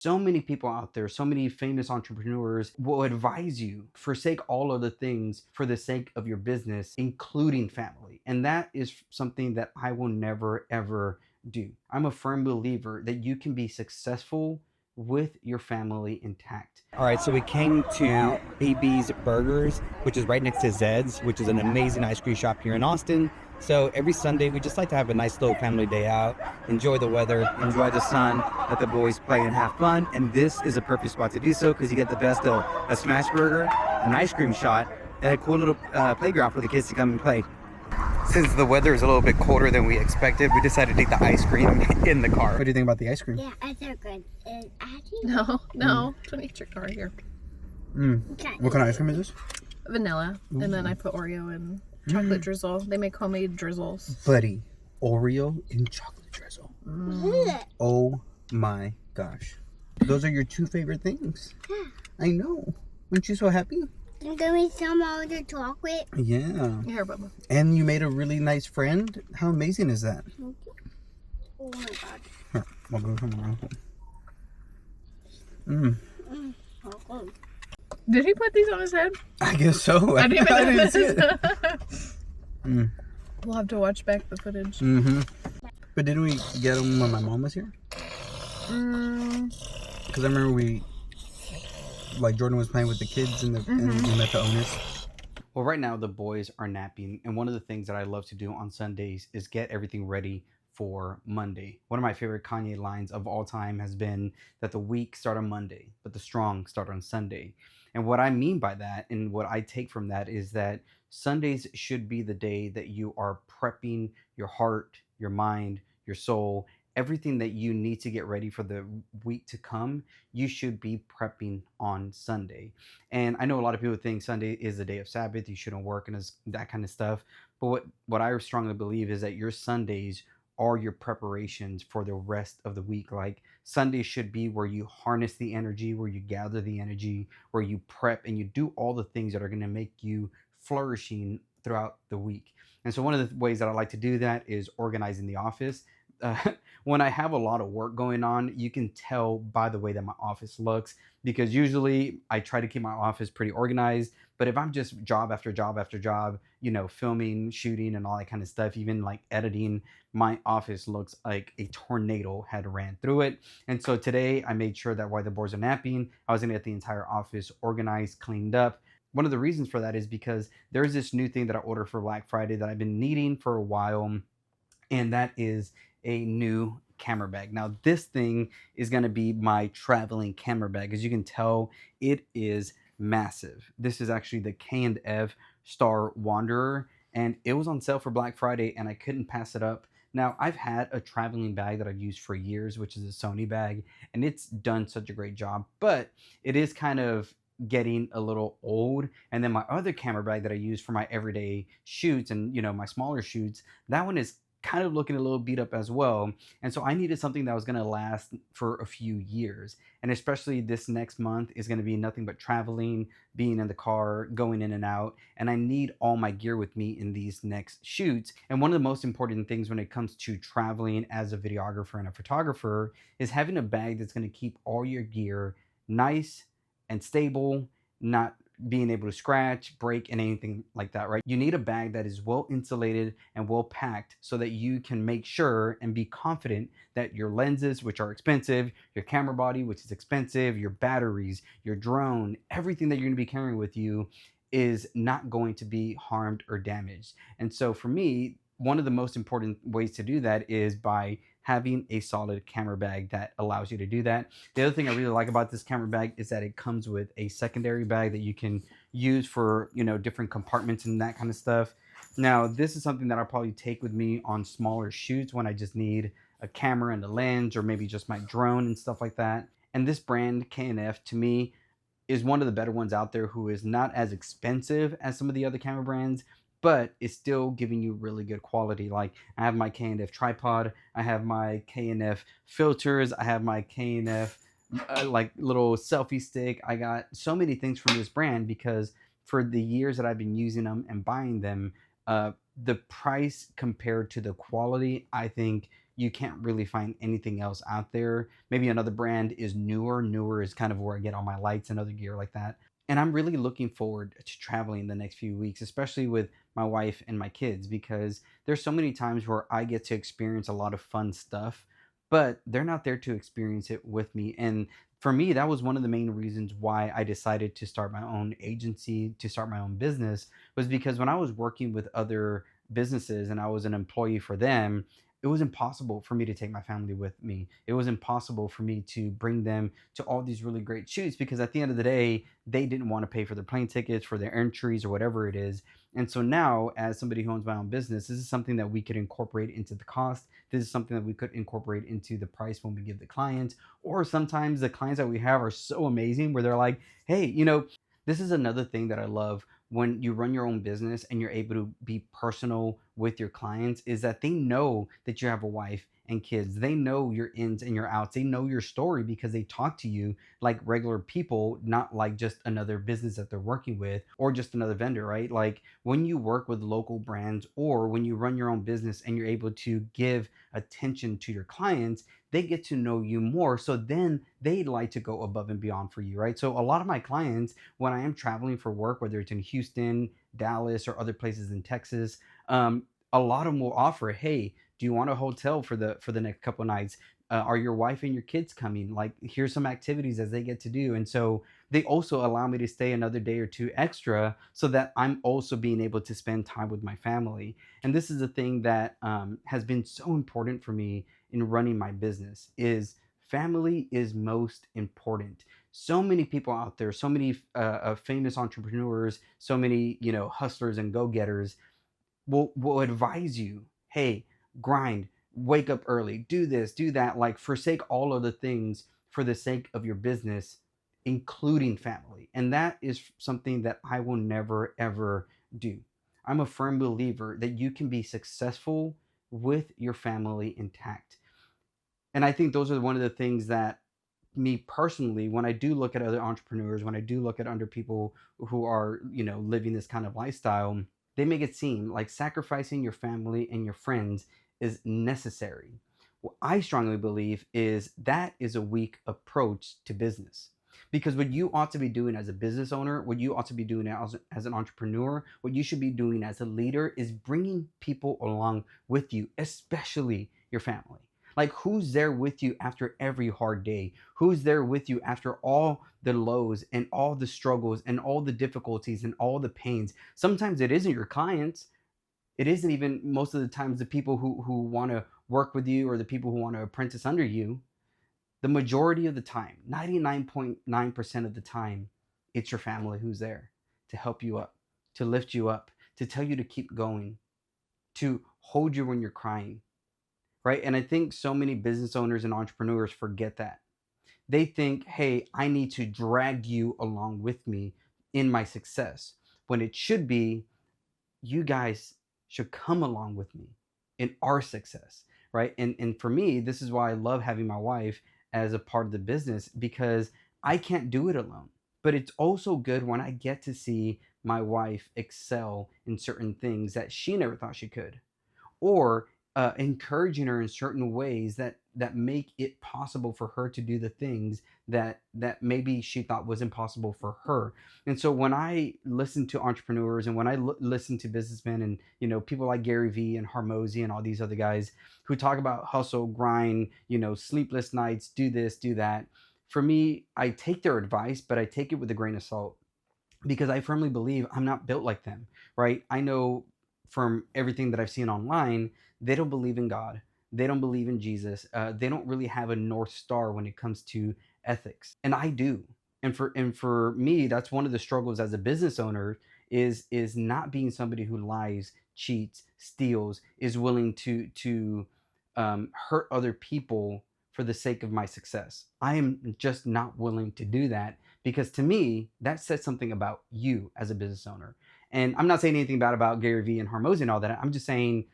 So many people out there, so many famous entrepreneurs will advise you forsake all other things for the sake of your business, including family. And that is something that I will never, ever do. I'm a firm believer that you can be successful with your family intact. All right, so we came to BB's Burgers, which is right next to Zed's, which is an amazing ice cream shop here in Austin. So every Sunday, we just like to have a nice little family day out, enjoy the weather, enjoy the sun, let the boys play and have fun. And this is a perfect spot to do so because you get the best of a smash burger, an ice cream shot, and a cool little playground for the kids to come and play. Since the weather is a little bit colder than we expected, we decided to take the ice cream in the car. What do you think about the ice cream? Yeah, it's so good. No. Don't eat your car here. What kind of ice cream is this? Vanilla. Ooh. And then I put Oreo and chocolate drizzle. They make homemade drizzles. Buddy, Oreo and chocolate drizzle. Oh my gosh. Those are your two favorite things. Yeah. I know. Aren't you so happy? You give me some of the chocolate. Yeah. Here, Bubba. And you made a really nice friend. How amazing is that? Oh my god. Here, I'll go from around. Okay. Did he put these on his head? I guess so. I didn't even see it. We'll have to watch back the footage. But didn't we get them when my mom was here? Because I remember Jordan was playing with the kids and we met the owners. Well, right now the boys are napping, and one of the things that I love to do on Sundays is get everything ready for Monday. One of my favorite Kanye lines of all time has been that the weak start on Monday, but the strong start on Sunday. And what I mean by that, and what I take from that, is that Sundays should be the day that you are prepping your heart, your mind, your soul, everything that you need to get ready for the week to come. You should be prepping on Sunday. And I know a lot of people think Sunday is the day of Sabbath, you shouldn't work and that kind of stuff. But what I strongly believe is that your Sundays are your preparations for the rest of the week. Like, Sunday should be where you harness the energy, where you gather the energy, where you prep and you do all the things that are going to make you flourishing throughout the week. And so one of the ways that I like to do that is organizing the office. When I have a lot of work going on, you can tell by the way that my office looks, because usually I try to keep my office pretty organized. But if I'm just job after job after job, filming, shooting, and all that kind of stuff, even like editing, my office looks like a tornado had ran through it. And so today I made sure that while the boys are napping, I was going to get the entire office organized, cleaned up. One of the reasons for that is because there's this new thing that I ordered for Black Friday that I've been needing for a while, and that is a new camera bag. Now, this thing is going to be my traveling camera bag. As you can tell, it is massive. This is actually the K&F Star Wanderer, and it was on sale for Black Friday, and I couldn't pass it up. Now, I've had a traveling bag that I've used for years, which is a Sony bag, and it's done such a great job, but it is kind of getting a little old. And then my other camera bag that I use for my everyday shoots and my smaller shoots, that one is kind of looking a little beat up as well. And so I needed something that was going to last for a few years. And especially this next month is going to be nothing but traveling, being in the car, going in and out. And I need all my gear with me in these next shoots. And one of the most important things when it comes to traveling as a videographer and a photographer is having a bag that's going to keep all your gear nice and stable, not being able to scratch, break, and anything like that, right? You need a bag that is well insulated and well packed so that you can make sure and be confident that your lenses, which are expensive, your camera body, which is expensive, your batteries, your drone, everything that you're going to be carrying with you is not going to be harmed or damaged. And so for me, one of the most important ways to do that is by having a solid camera bag that allows you to do that. The other thing I really like about this camera bag is that it comes with a secondary bag that you can use for, different compartments and that kind of stuff. Now, this is something that I'll probably take with me on smaller shoots when I just need a camera and a lens, or maybe just my drone and stuff like that. And this brand, K&F, to me, is one of the better ones out there, who is not as expensive as some of the other camera brands, but it's still giving you really good quality. Like, I have my K&F tripod, I have my K&F filters, I have my K&F little selfie stick. I got so many things from this brand because for the years that I've been using them and buying them, the price compared to the quality, I think you can't really find anything else out there. Maybe another brand is newer. Newer is kind of where I get all my lights and other gear like that. And I'm really looking forward to traveling the next few weeks, especially with my wife and my kids, because there's so many times where I get to experience a lot of fun stuff, but they're not there to experience it with me. And for me, that was one of the main reasons why I decided to start my own agency, to start my own business, was because when I was working with other businesses and I was an employee for them, it was impossible for me to take my family with me. It was impossible for me to bring them to all these really great shoots because at the end of the day, they didn't want to pay for their plane tickets, for their entries, or whatever it is. And so now, as somebody who owns my own business, this is something that we could incorporate into the cost. This is something that we could incorporate into the price when we give the client. Or sometimes the clients that we have are so amazing where they're like, hey, this is another thing that I love when you run your own business and you're able to be personal with your clients is that they know that you have a wife and kids. They know your ins and your outs. They know your story because they talk to you like regular people, not like just another business that they're working with or just another vendor, right? Like when you work with local brands or when you run your own business and you're able to give attention to your clients, they get to know you more. So then they like to go above and beyond for you, right? So a lot of my clients, when I am traveling for work, whether it's in Houston, Dallas, or other places in Texas, a lot of them will offer, hey, do you want a hotel for the next couple nights? Are your wife and your kids coming? Like, here's some activities as they get to do. And so they also allow me to stay another day or two extra so that I'm also being able to spend time with my family. And this is a thing that has been so important for me in running my business is family is most important. So many people out there, so many famous entrepreneurs, so many hustlers and go-getters will advise you, hey, grind, wake up early, do this, do that, like forsake all of the things for the sake of your business, including family. And that is something that I will never ever do. I'm a firm believer that you can be successful with your family intact. And I think those are one of the things that me personally, when I do look at other entrepreneurs, when I do look at other people who are, living this kind of lifestyle, they make it seem like sacrificing your family and your friends is necessary. What I strongly believe is that is a weak approach to business. Because what you ought to be doing as a business owner, what you ought to be doing as an entrepreneur, what you should be doing as a leader is bringing people along with you, especially your family. Like, who's there with you after every hard day? Who's there with you after all the lows and all the struggles and all the difficulties and all the pains? Sometimes it isn't your clients. It isn't even most of the times the people who want to work with you or the people who want to apprentice under you. The majority of the time, 99.9% of the time, it's your family who's there to help you up, to lift you up, to tell you to keep going, to hold you when you're crying, right? And I think so many business owners and entrepreneurs forget that. They think, hey, I need to drag you along with me in my success, when it should be, you guys should come along with me in our success, right? And for me, this is why I love having my wife as a part of the business because I can't do it alone. But it's also good when I get to see my wife excel in certain things that she never thought she could, or encouraging her in certain ways that make it possible for her to do the things that maybe she thought was impossible for her. And so when I listen to entrepreneurs and when I listen to businessmen and people like Gary Vee and Harmozy and all these other guys who talk about hustle, grind, sleepless nights, do this, do that, for me, I take their advice, but I take it with a grain of salt because I firmly believe I'm not built like them, right? I know from everything that I've seen online, they don't believe in God. They don't believe in Jesus. They don't really have a North Star when it comes to ethics, and I do. And for me, that's one of the struggles as a business owner is not being somebody who lies, cheats, steals, is willing to hurt other people for the sake of my success. I am just not willing to do that because to me, that says something about you as a business owner. And I'm not saying anything bad about Gary Vee and Harmozy and all that. I'm just saying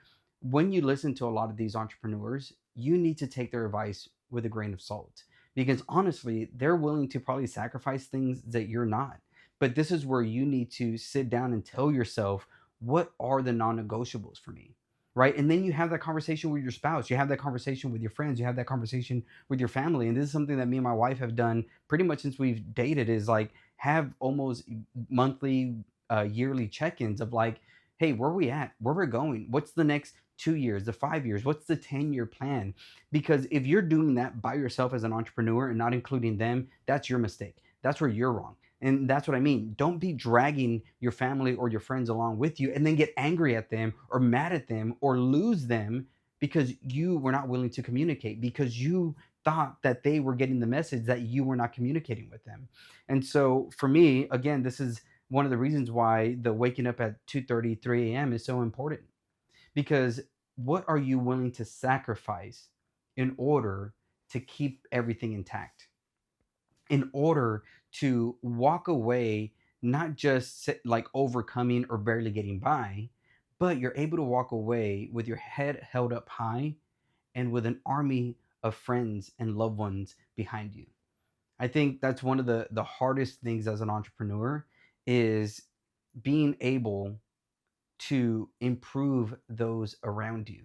when you listen to a lot of these entrepreneurs, you need to take their advice with a grain of salt because honestly, they're willing to probably sacrifice things that you're not. But this is where you need to sit down and tell yourself, what are the non negotiables for me? right? And then you have that conversation with your spouse, you have that conversation with your friends, you have that conversation with your family. And this is something that me and my wife have done pretty much since we've dated, is like have almost monthly, yearly check-ins of like, hey, where are we at, where we're going, what's the next 2 years, the 5 years, what's the 10-year plan? Because if you're doing that by yourself as an entrepreneur and not including them, that's your mistake, that's where you're wrong. And that's what I mean. Don't be dragging your family or your friends along with you and then get angry at them or mad at them or lose them because you were not willing to communicate, because you thought that they were getting the message that you were not communicating with them. And so for me, again, this is one of the reasons why the waking up at 2:30, 3 a.m. is so important, because what are you willing to sacrifice in order to keep everything intact? In order to walk away, not just like overcoming or barely getting by, but you're able to walk away with your head held up high and with an army of friends and loved ones behind you. I think that's one of the hardest things as an entrepreneur, is being able to improve those around you.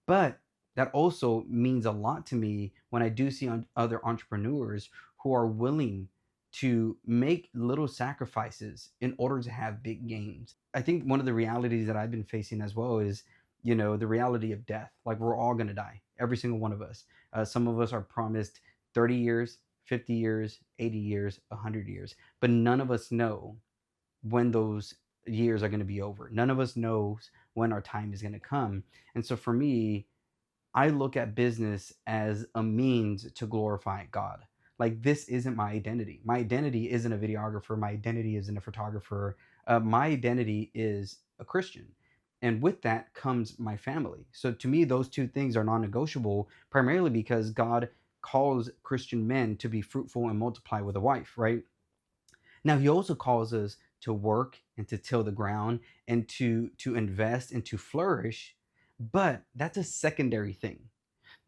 But that also means a lot to me when I do see other entrepreneurs who are willing to make little sacrifices in order to have big gains. I think one of the realities that I've been facing as well is, the reality of death. Like, we're all going to die, every single one of us. Some of us are promised 30 years, 50 years, 80 years, 100 years, but none of us know when those years are going to be over. None of us knows when our time is going to come. And so for me, I look at business as a means to glorify God. Like, this isn't my identity. My identity isn't a videographer. My identity isn't a photographer. My identity is a Christian. And with that comes my family. So to me, those two things are non negotiable, primarily because God calls Christian men to be fruitful and multiply with a wife, right? Now, he also calls us to work and to till the ground and to invest and to flourish, but that's a secondary thing.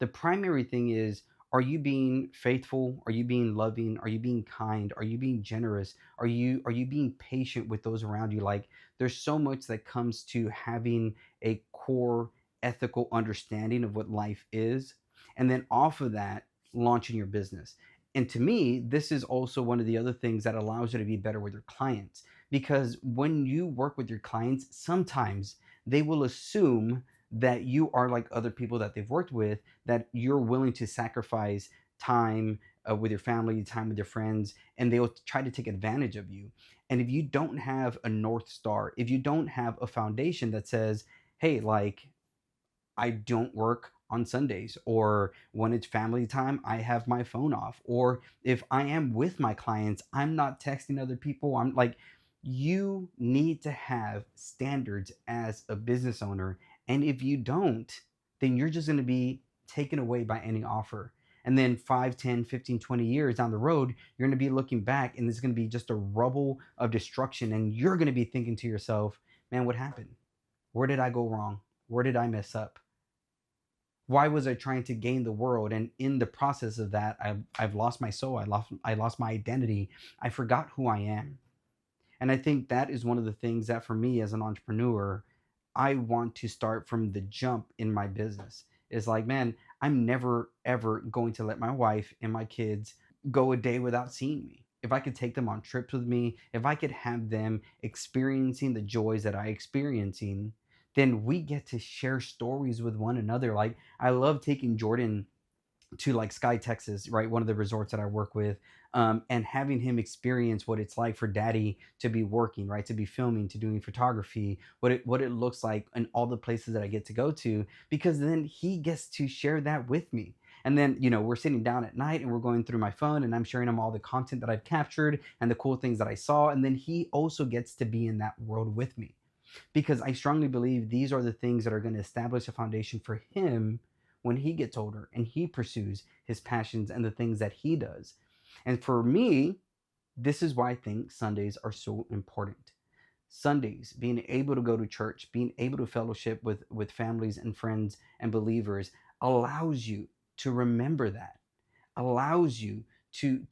The primary thing is, are you being faithful? Are you being loving? Are you being kind? Are you being generous? Are you being patient with those around you? Like, there's so much that comes to having a core ethical understanding of what life is, and then off of that, launching your business. And to me, this is also one of the other things that allows you to be better with your clients, because when you work with your clients, sometimes they will assume that you are like other people that they've worked with, that you're willing to sacrifice time with your family, time with your friends, and they'll try to take advantage of you. And if you don't have a North Star, if you don't have a foundation that says, hey, like, I don't work on Sundays, or when it's family time, I have my phone off, or if I am with my clients, I'm not texting other people. I'm like, you need to have standards as a business owner. And if you don't, then you're just going to be taken away by any offer. And then 5, 10, 15, 20 years down the road, you're going to be looking back and it's going to be just a rubble of destruction. And you're going to be thinking to yourself, man, what happened? Where did I go wrong? Where did I mess up? Why was I trying to gain the world? And in the process of that, I've lost my soul. I lost my identity. I forgot who I am. And I think that is one of the things that for me as an entrepreneur, I want to start from the jump in my business. Is like, man, I'm never ever going to let my wife and my kids go a day without seeing me. If I could take them on trips with me, if I could have them experiencing the joys that I experiencing, then we get to share stories with one another. Like, I love taking Jordan to like Sky, Texas, right? One of the resorts that I work with, and having him experience what it's like for daddy to be working, right? To be filming, to doing photography, what it looks like and all the places that I get to go to, because then he gets to share that with me. And then, we're sitting down at night and we're going through my phone and I'm sharing him all the content that I've captured and the cool things that I saw. And then he also gets to be in that world with me, because I strongly believe these are the things that are going to establish a foundation for him when he gets older and he pursues his passions and the things that he does. And for me, this is why I think Sundays are so important. Sundays, being able to go to church, being able to fellowship with families and friends and believers, allows you to remember that, allows you to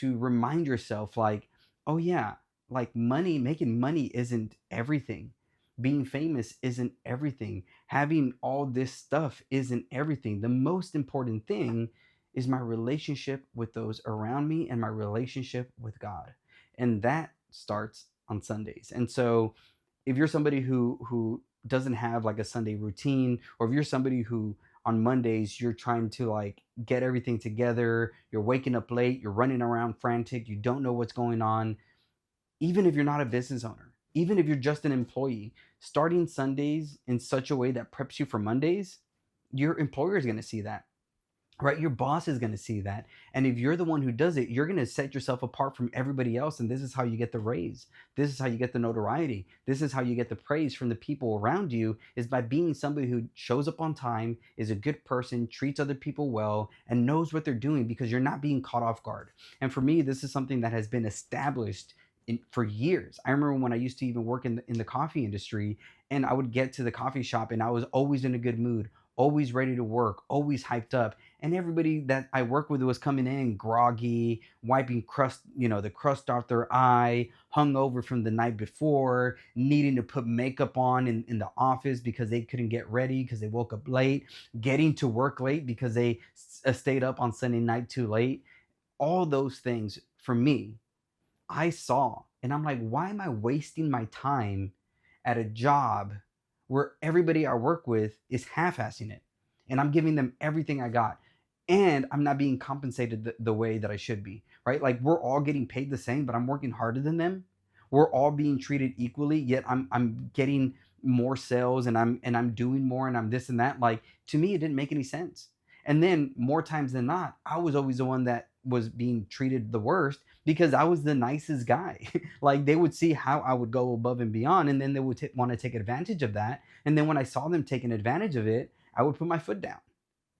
remind yourself, like, oh yeah, like, money, making money isn't everything. Being famous isn't everything. Having all this stuff isn't everything. The most important thing is my relationship with those around me and my relationship with God. And that starts on Sundays. And so if you're somebody who doesn't have like a Sunday routine, or if you're somebody who on Mondays you're trying to like get everything together, you're waking up late, you're running around frantic, you don't know what's going on, even if you're not a business owner, even if you're just an employee, starting Sundays in such a way that preps you for Mondays, your employer is going to see that, right? Your boss is going to see that. And if you're the one who does it, you're going to set yourself apart from everybody else. And this is how you get the raise. This is how you get the notoriety. This is how you get the praise from the people around you, is by being somebody who shows up on time, is a good person, treats other people well, and knows what they're doing, because you're not being caught off guard. And for me, this is something that has been established for years. I remember when I used to even work in the coffee industry, and I would get to the coffee shop and I was always in a good mood, always ready to work, always hyped up. And everybody that I worked with was coming in groggy, wiping crust, the crust off their eye, hungover from the night before, needing to put makeup on in the office because they couldn't get ready because they woke up late, getting to work late because they stayed up on Sunday night too late. All those things for me, I saw, and I'm like, why am I wasting my time at a job where everybody I work with is half-assing it, and I'm giving them everything I got, and I'm not being compensated the way that I should be, right? Like, we're all getting paid the same, but I'm working harder than them. We're all being treated equally, yet I'm getting more sales, and I'm doing more, and I'm this and that. Like, to me, it didn't make any sense. And then more times than not, I was always the one that was being treated the worst because I was the nicest guy. Like, they would see how I would go above and beyond, and then they would want to take advantage of that. And then when I saw them taking advantage of it, I would put my foot down.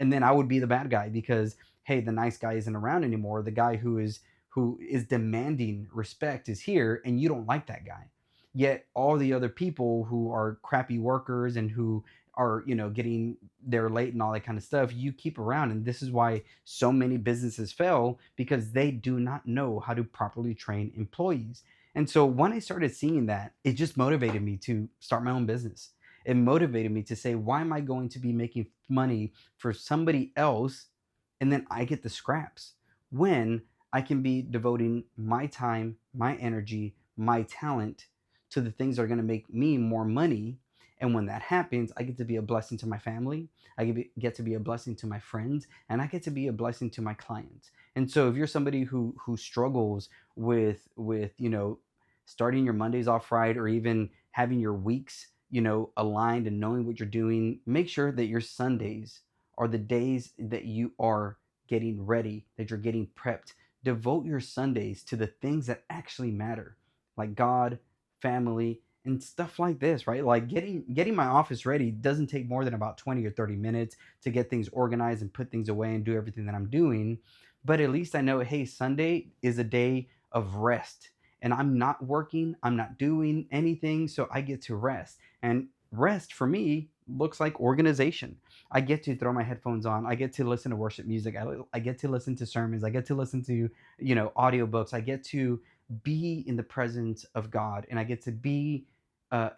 And then I would be the bad guy because, hey, the nice guy isn't around anymore. The guy who is demanding respect is here, and you don't like that guy. Yet all the other people who are crappy workers and who are, getting there late and all that kind of stuff, you keep around. And this is why so many businesses fail, because they do not know how to properly train employees. And so when I started seeing that, it just motivated me to start my own business. It motivated me to say, why am I going to be making money for somebody else and then I get the scraps, when I can be devoting my time, my energy, my talent to the things that are going to make me more money? And when that happens, I get to be a blessing to my family. I get to be a blessing to my friends, and I get to be a blessing to my clients. And so, if you're somebody who struggles with starting your Mondays off right, or even having your weeks aligned and knowing what you're doing, make sure that your Sundays are the days that you are getting ready, that you're getting prepped. Devote your Sundays to the things that actually matter, like God, family, and stuff like this, right? Like, getting my office ready doesn't take more than about 20 or 30 minutes to get things organized and put things away and do everything that I'm doing. But at least I know, hey, Sunday is a day of rest. And I'm not working, I'm not doing anything, so I get to rest. And rest for me looks like organization. I get to throw my headphones on. I get to listen to worship music. I get to listen to sermons. I get to listen to, audiobooks. I get to be in the presence of God, and I get to be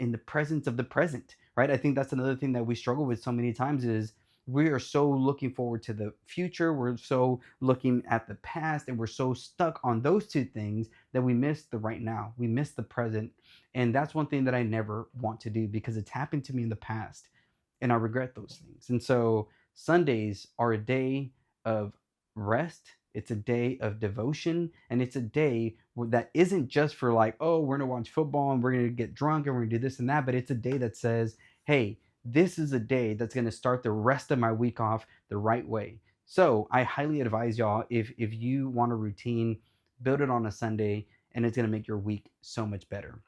in the presence of the present, right? I think that's another thing that we struggle with so many times, is we are so looking forward to the future. We're so looking at the past, and we're so stuck on those two things that we miss the right now. We miss the present. And that's one thing that I never want to do, because it's happened to me in the past and I regret those things. And so Sundays are a day of rest. It's a day of devotion, and it's a day that isn't just for like, oh, we're gonna watch football and we're gonna get drunk and we're gonna do this and that, but it's a day that says, hey, this is a day that's gonna start the rest of my week off the right way. So I highly advise y'all, if you want a routine, build it on a Sunday, and it's gonna make your week so much better.